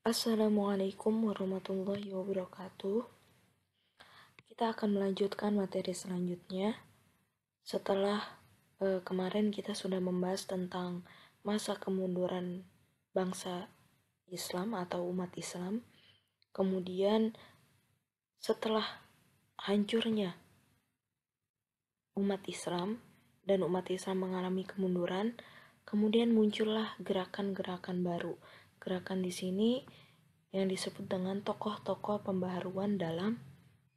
Assalamualaikum warahmatullahi wabarakatuh. Kita akan melanjutkan materi selanjutnya. Setelah kemarin kita sudah membahas tentang masa kemunduran bangsa Islam atau umat Islam. Kemudian setelah hancurnya umat Islam dan umat Islam mengalami kemunduran, kemudian muncullah gerakan-gerakan baru. Gerakan di sini yang disebut dengan tokoh-tokoh pembaharuan dalam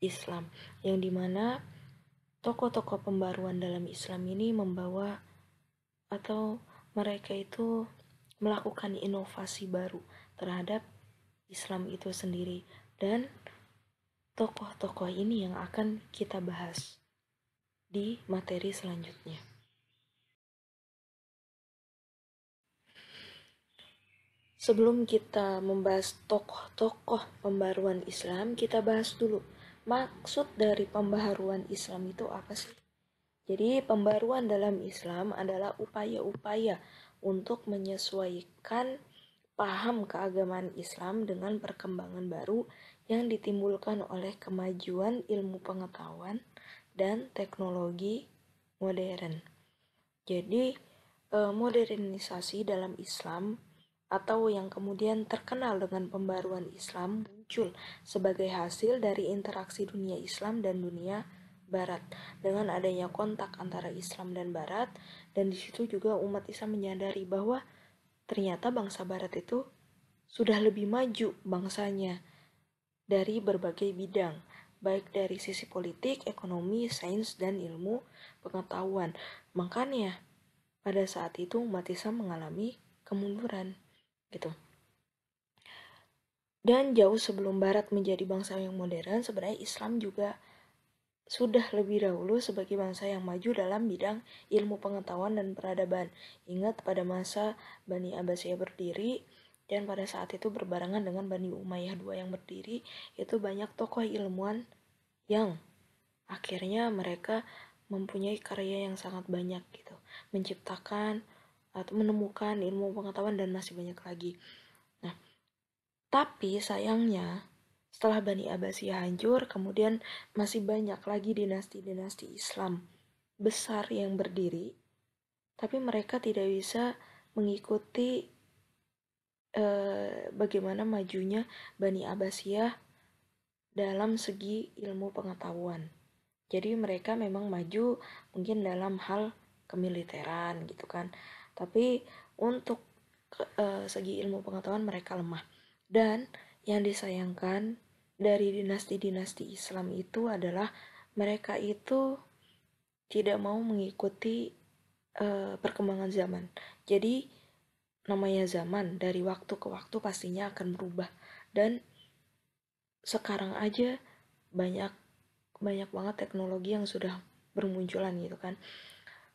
Islam, yang dimana tokoh-tokoh pembaruan dalam Islam ini membawa atau mereka itu melakukan inovasi baru terhadap Islam itu sendiri, dan tokoh-tokoh ini yang akan kita bahas di materi selanjutnya. Sebelum kita membahas tokoh-tokoh pembaruan Islam, kita bahas dulu maksud dari pembaharuan Islam itu apa sih? Jadi pembaruan dalam Islam adalah upaya-upaya untuk menyesuaikan paham keagamaan Islam dengan perkembangan baru yang ditimbulkan oleh kemajuan ilmu pengetahuan dan teknologi modern. Jadi modernisasi dalam Islam atau yang kemudian terkenal dengan pembaruan Islam muncul sebagai hasil dari interaksi dunia Islam dan dunia Barat dengan adanya kontak antara Islam dan Barat, dan di situ juga umat Islam menyadari bahwa ternyata bangsa Barat itu sudah lebih maju bangsanya dari berbagai bidang, baik dari sisi politik, ekonomi, sains, dan ilmu pengetahuan. Makanya pada saat itu umat Islam mengalami kemunduran gitu. Dan jauh sebelum Barat menjadi bangsa yang modern, sebenarnya Islam juga sudah lebih dahulu sebagai bangsa yang maju dalam bidang ilmu pengetahuan dan peradaban. Ingat pada masa Bani Abbasiyah berdiri, dan pada saat itu berbarengan dengan Bani Umayyah II yang berdiri, itu banyak tokoh ilmuwan yang akhirnya mereka mempunyai karya yang sangat banyak gitu, menciptakan atau menemukan ilmu pengetahuan dan masih banyak lagi. Nah, tapi sayangnya setelah Bani Abbasiyah hancur, kemudian masih banyak lagi dinasti-dinasti Islam besar yang berdiri, tapi mereka tidak bisa mengikuti bagaimana majunya Bani Abbasiyah dalam segi ilmu pengetahuan. Jadi mereka memang maju mungkin dalam hal kemiliteran gitu kan, tapi untuk segi ilmu pengetahuan mereka lemah. Dan yang disayangkan dari dinasti-dinasti Islam itu adalah mereka itu tidak mau mengikuti perkembangan zaman. Jadi namanya zaman dari waktu ke waktu pastinya akan berubah, dan sekarang aja banyak banget teknologi yang sudah bermunculan gitu kan,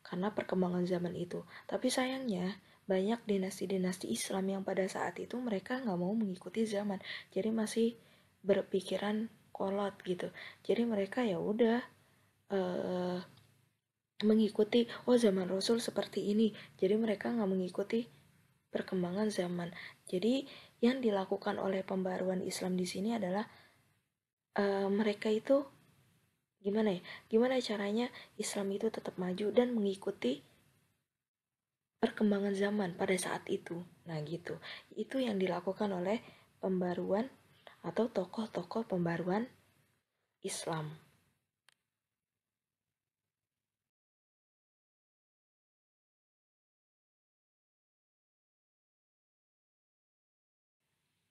karena perkembangan zaman itu. Tapi sayangnya banyak dinasti-dinasti Islam yang pada saat itu mereka nggak mau mengikuti zaman, jadi masih berpikiran kolot gitu. Jadi mereka ya udah mengikuti, oh zaman Rasul seperti ini, jadi mereka nggak mengikuti perkembangan zaman. Jadi yang dilakukan oleh pembaruan Islam di sini adalah mereka itu gimana caranya Islam itu tetap maju dan mengikuti perkembangan zaman pada saat itu. Nah gitu, itu yang dilakukan oleh pembaruan atau tokoh-tokoh pembaruan Islam.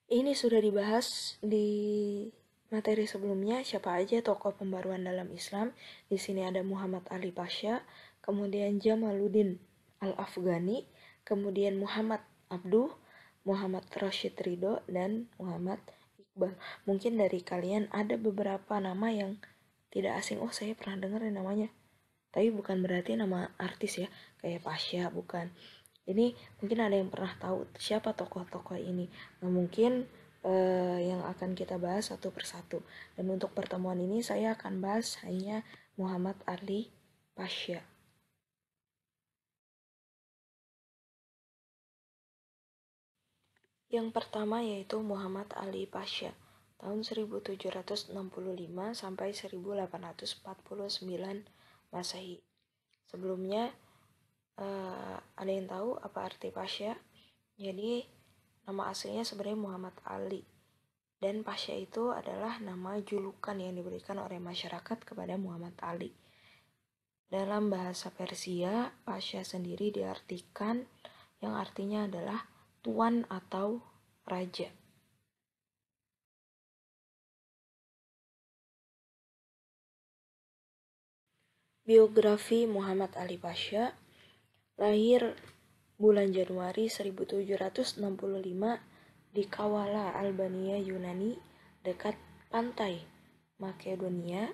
Ini sudah dibahas di materi sebelumnya, siapa aja tokoh pembaruan dalam Islam. Di sini ada Muhammad Ali Pasha, kemudian Jamaluddin Al-Afghani, kemudian Muhammad Abduh, Muhammad Rashid Ridho, dan Muhammad Iqbal. Mungkin dari kalian ada beberapa nama yang tidak asing. Oh, saya pernah dengar namanya. Tapi bukan berarti nama artis ya, kayak Pasha, bukan. Ini mungkin ada yang pernah tahu siapa tokoh-tokoh ini. Nah, mungkin yang akan kita bahas satu persatu. Dan untuk pertemuan ini saya akan bahas hanya Muhammad Ali Pasha. Yang pertama yaitu Muhammad Ali Pasha tahun 1765 sampai 1849 Masehi. Sebelumnya ada yang tahu apa arti Pasha? Jadi nama aslinya sebenarnya Muhammad Ali, dan Pasha itu adalah nama julukan yang diberikan oleh masyarakat kepada Muhammad Ali. Dalam bahasa Persia, Pasha sendiri diartikan yang artinya adalah tuan atau raja. Biografi Muhammad Ali Pasha, lahir bulan Januari 1765 di Kawala, Albania, Yunani, dekat pantai Makedonia,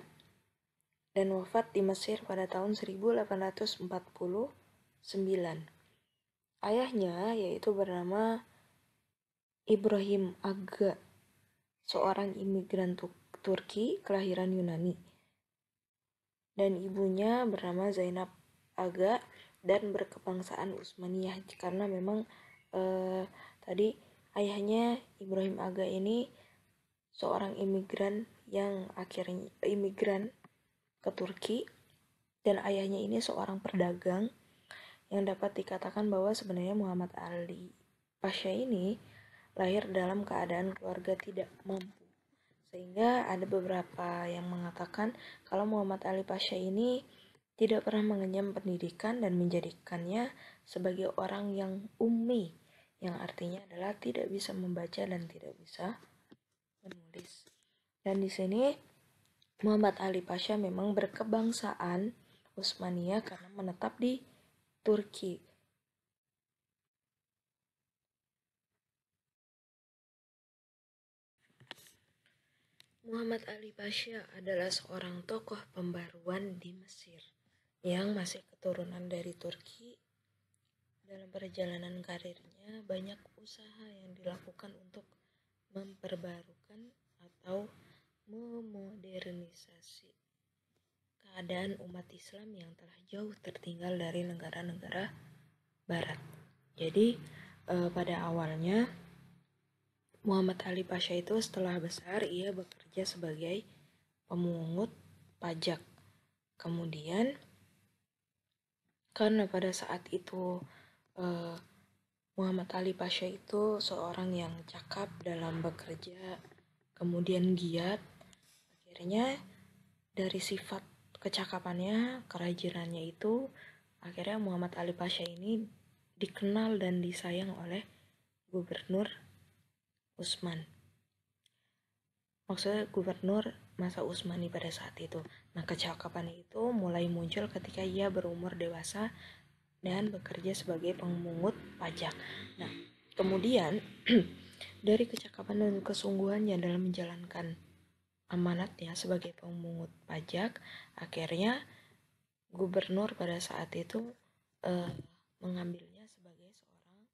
dan wafat di Mesir pada tahun 1849. Ayahnya yaitu bernama Ibrahim Aga, seorang imigran Turki kelahiran Yunani, dan ibunya bernama Zainab Aga dan berkebangsaan Utsmaniyah, karena memang tadi ayahnya Ibrahim Aga ini seorang imigran yang akhirnya imigran ke Turki, dan ayahnya ini seorang pedagang, yang dapat dikatakan bahwa sebenarnya Muhammad Ali Pasha ini lahir dalam keadaan keluarga tidak mampu. Sehingga ada beberapa yang mengatakan kalau Muhammad Ali Pasha ini tidak pernah mengenyam pendidikan dan menjadikannya sebagai orang yang ummi, yang artinya adalah tidak bisa membaca dan tidak bisa menulis. Dan di sini Muhammad Ali Pasha memang berkebangsaan Utsmaniyah karena menetap di Turki. Muhammad Ali Pasha adalah seorang tokoh pembaruan di Mesir yang masih keturunan dari Turki. Dalam perjalanan karirnya, banyak usaha yang dilakukan untuk memperbarukan atau memodernisasi keadaan umat Islam yang telah jauh tertinggal dari negara-negara Barat. Jadi pada awalnya Muhammad Ali Pasha itu setelah besar ia bekerja sebagai pemungut pajak. Kemudian karena pada saat itu Muhammad Ali Pasha itu seorang yang cakap dalam bekerja, kemudian giat, akhirnya dari sifat kecakapannya, kerajinannya itu, akhirnya Muhammad Ali Pasha ini dikenal dan disayang oleh Gubernur Utsman. Maksudnya gubernur masa Utsmani pada saat itu. Nah, kecakapan itu mulai muncul ketika ia berumur dewasa dan bekerja sebagai pemungut pajak. Nah, kemudian dari kecakapan dan kesungguhannya dalam menjalankan amanatnya sebagai pemungut pajak, akhirnya gubernur pada saat itu mengambilnya sebagai seorang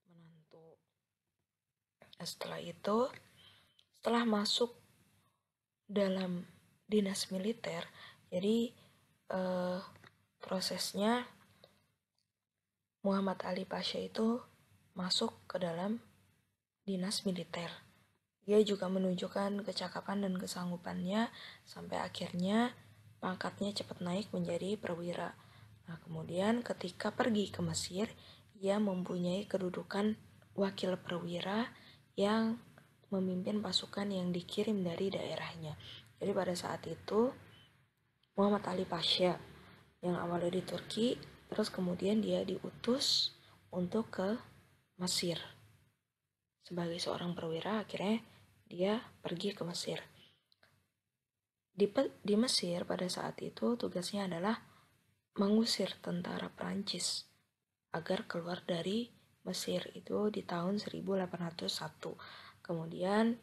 menantu. Setelah itu, setelah masuk dalam dinas militer, jadi prosesnya Muhammad Ali Pasha itu masuk ke dalam dinas militer. Dia juga menunjukkan kecakapan dan kesanggupannya sampai akhirnya pangkatnya cepat naik menjadi perwira. Nah, kemudian ketika pergi ke Mesir, ia mempunyai kedudukan wakil perwira yang memimpin pasukan yang dikirim dari daerahnya. Jadi pada saat itu Muhammad Ali Pasha yang awalnya di Turki, terus kemudian dia diutus untuk ke Mesir. Sebagai seorang perwira, akhirnya dia pergi ke Mesir. Di Mesir pada saat itu tugasnya adalah mengusir tentara Prancis agar keluar dari Mesir, itu di tahun 1801. Kemudian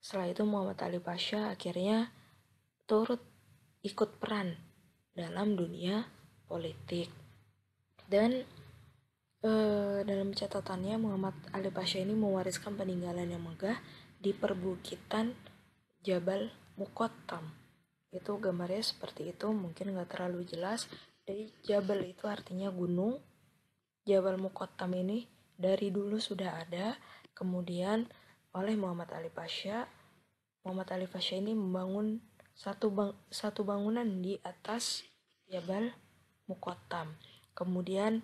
setelah itu Muhammad Ali Pasha akhirnya turut ikut peran dalam dunia politik. Dan dalam catatannya Muhammad Ali Pasha ini mewariskan peninggalan yang megah di perbukitan Jabal Muqattam. Itu gambarnya seperti itu, mungkin nggak terlalu jelas. Jadi Jabal itu artinya gunung, Jabal Muqattam ini dari dulu sudah ada. Kemudian oleh Muhammad Ali Pasha ini membangun satu bangunan di atas Jabal Muqattam. Kemudian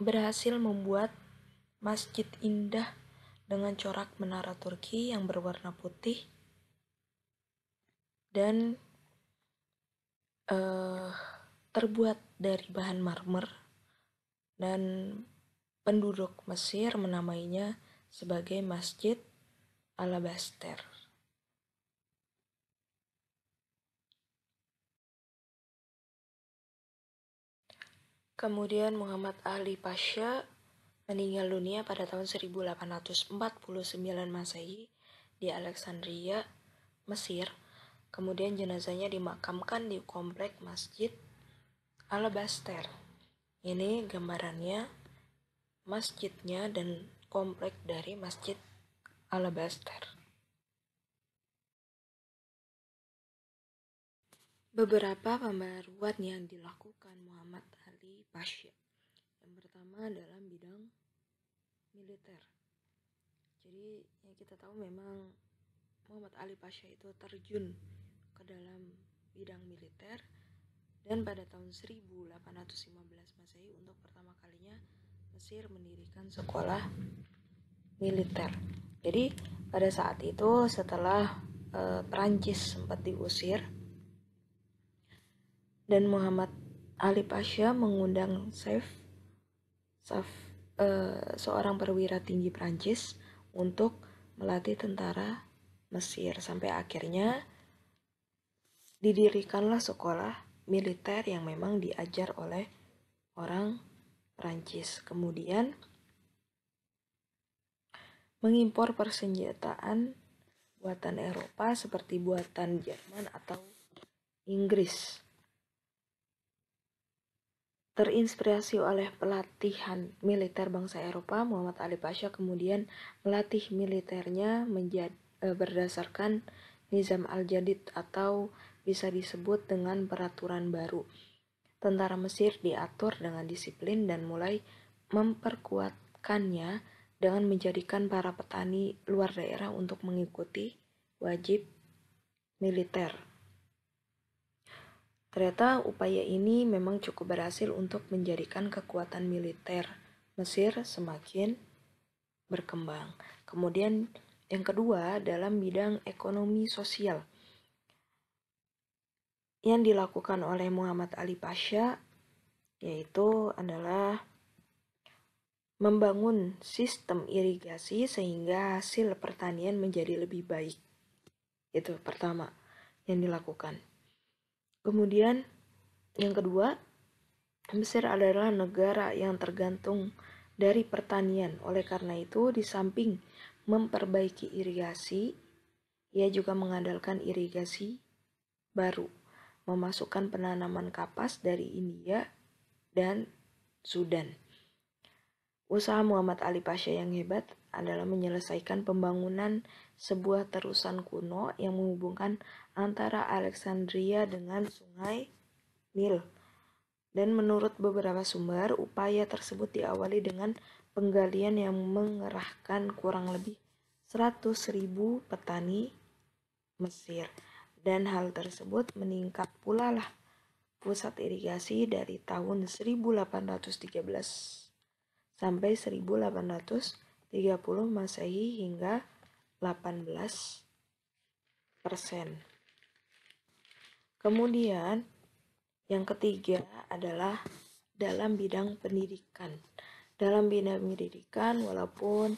berhasil membuat masjid indah dengan corak menara Turki yang berwarna putih dan terbuat dari bahan marmer, dan penduduk Mesir menamainya sebagai Masjid Alabaster. Kemudian Muhammad Ali Pasha meninggal dunia pada tahun 1849 Masehi di Alexandria, Mesir. Kemudian jenazahnya dimakamkan di komplek Masjid Alabaster. Ini gambarannya masjidnya dan komplek dari Masjid Alabaster. Beberapa pembaruan yang dilakukan Muhammad Ali Pasha. Yang pertama dalam bidang militer. Jadi yang kita tahu memang Muhammad Ali Pasha itu terjun ke dalam bidang militer, dan pada tahun 1815 Masehi untuk pertama kalinya Mesir mendirikan sekolah militer. Jadi pada saat itu setelah Perancis sempat diusir dan Muhammad Ali Pasha mengundang seorang perwira tinggi Perancis untuk melatih tentara Mesir, sampai akhirnya didirikanlah sekolah militer yang memang diajar oleh orang Perancis. Kemudian mengimpor persenjataan buatan Eropa seperti buatan Jerman atau Inggris. Terinspirasi oleh pelatihan militer bangsa Eropa, Muhammad Ali Pasha kemudian melatih militernya berdasarkan Nizam al-Jadid atau bisa disebut dengan peraturan baru. Tentara Mesir diatur dengan disiplin dan mulai memperkuatkannya dengan menjadikan para petani luar daerah untuk mengikuti wajib militer. Ternyata upaya ini memang cukup berhasil untuk menjadikan kekuatan militer Mesir semakin berkembang. Kemudian yang kedua dalam bidang ekonomi sosial yang dilakukan oleh Muhammad Ali Pasha yaitu adalah membangun sistem irigasi sehingga hasil pertanian menjadi lebih baik. Itu pertama yang dilakukan. Kemudian yang kedua, Mesir adalah negara yang tergantung dari pertanian. Oleh karena itu, di samping memperbaiki irigasi, ia juga mengandalkan irigasi baru, memasukkan penanaman kapas dari India dan Sudan. Usaha Muhammad Ali Pasha yang hebat adalah menyelesaikan pembangunan sebuah terusan kuno yang menghubungkan antara Alexandria dengan Sungai Nil. Dan menurut beberapa sumber, upaya tersebut diawali dengan penggalian yang mengerahkan kurang lebih 100.000 petani Mesir. Dan hal tersebut meningkat pula lah pusat irigasi dari tahun 1813 sampai 1830 Masehi hingga 18%. Kemudian yang ketiga adalah dalam bidang pendidikan. Dalam bidang pendidikan walaupun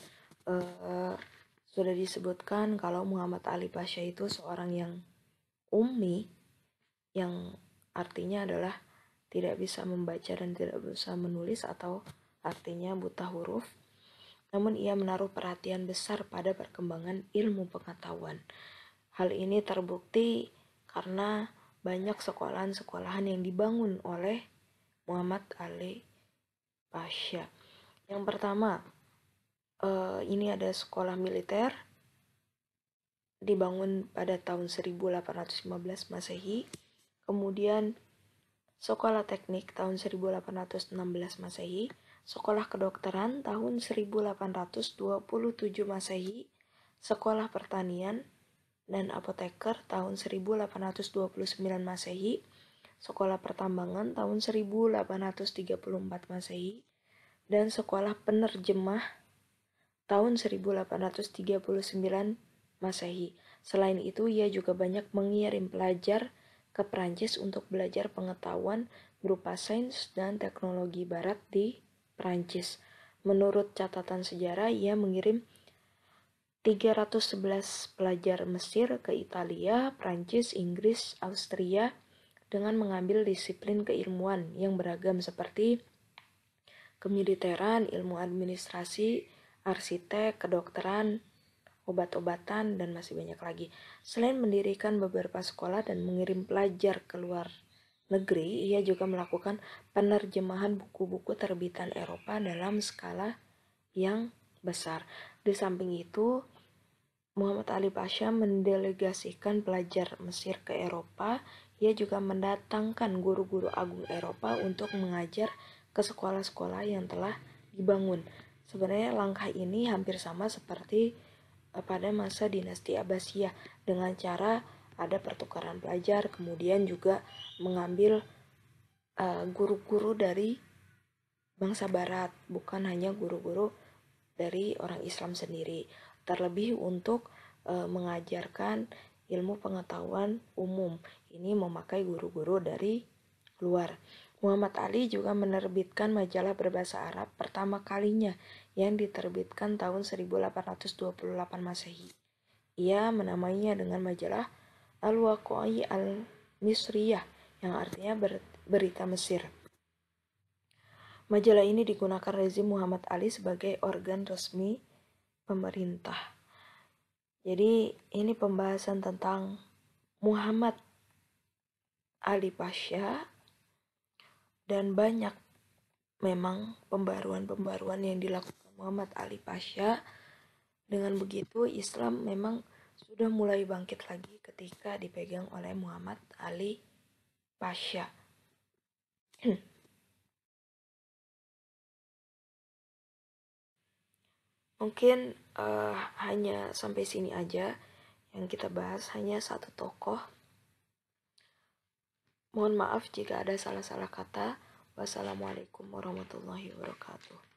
sudah disebutkan kalau Muhammad Ali Pasha itu seorang yang ummi, yang artinya adalah tidak bisa membaca dan tidak bisa menulis atau artinya buta huruf, namun ia menaruh perhatian besar pada perkembangan ilmu pengetahuan. Hal ini terbukti karena banyak sekolahan-sekolahan yang dibangun oleh Muhammad Ali Pasha. Yang pertama, ini ada sekolah militer dibangun pada tahun 1815 Masehi. Kemudian sekolah teknik tahun 1816 Masehi. Sekolah Kedokteran tahun 1827 Masehi, Sekolah Pertanian dan Apoteker tahun 1829 Masehi, Sekolah Pertambangan tahun 1834 Masehi, dan Sekolah Penerjemah tahun 1839 Masehi. Selain itu, ia juga banyak mengirim pelajar ke Prancis untuk belajar pengetahuan berupa sains dan teknologi barat di Prancis. Menurut catatan sejarah, ia mengirim 311 pelajar Mesir ke Italia, Prancis, Inggris, Austria dengan mengambil disiplin keilmuan yang beragam seperti kemiliteran, ilmu administrasi, arsitek, kedokteran, obat-obatan, dan masih banyak lagi. Selain mendirikan beberapa sekolah dan mengirim pelajar ke luar negeri, ia juga melakukan penerjemahan buku-buku terbitan Eropa dalam skala yang besar. Di samping itu, Muhammad Ali Pasha mendelegasikan pelajar Mesir ke Eropa. Ia juga mendatangkan guru-guru agung Eropa untuk mengajar ke sekolah-sekolah yang telah dibangun. Sebenarnya langkah ini hampir sama seperti pada masa dinasti Abbasiyah, dengan cara ada pertukaran pelajar, kemudian juga mengambil guru-guru dari bangsa barat, bukan hanya guru-guru dari orang Islam sendiri, terlebih untuk mengajarkan ilmu pengetahuan umum. Ini memakai guru-guru dari luar. Muhammad Ali juga menerbitkan majalah berbahasa Arab pertama kalinya yang diterbitkan tahun 1828 Masehi. Ia menamainya dengan majalah Al-Waqai Al-Misriyah yang artinya berita Mesir. Majalah ini digunakan rezim Muhammad Ali sebagai organ resmi pemerintah. Jadi ini pembahasan tentang Muhammad Ali Pasha, dan banyak memang pembaruan-pembaruan yang dilakukan Muhammad Ali Pasha. Dengan begitu, Islam memang sudah mulai bangkit lagi ketika dipegang oleh Muhammad Ali Pasha. Mungkin hanya sampai sini aja yang kita bahas, hanya satu tokoh. Mohon maaf jika ada salah-salah kata. Wassalamualaikum warahmatullahi wabarakatuh.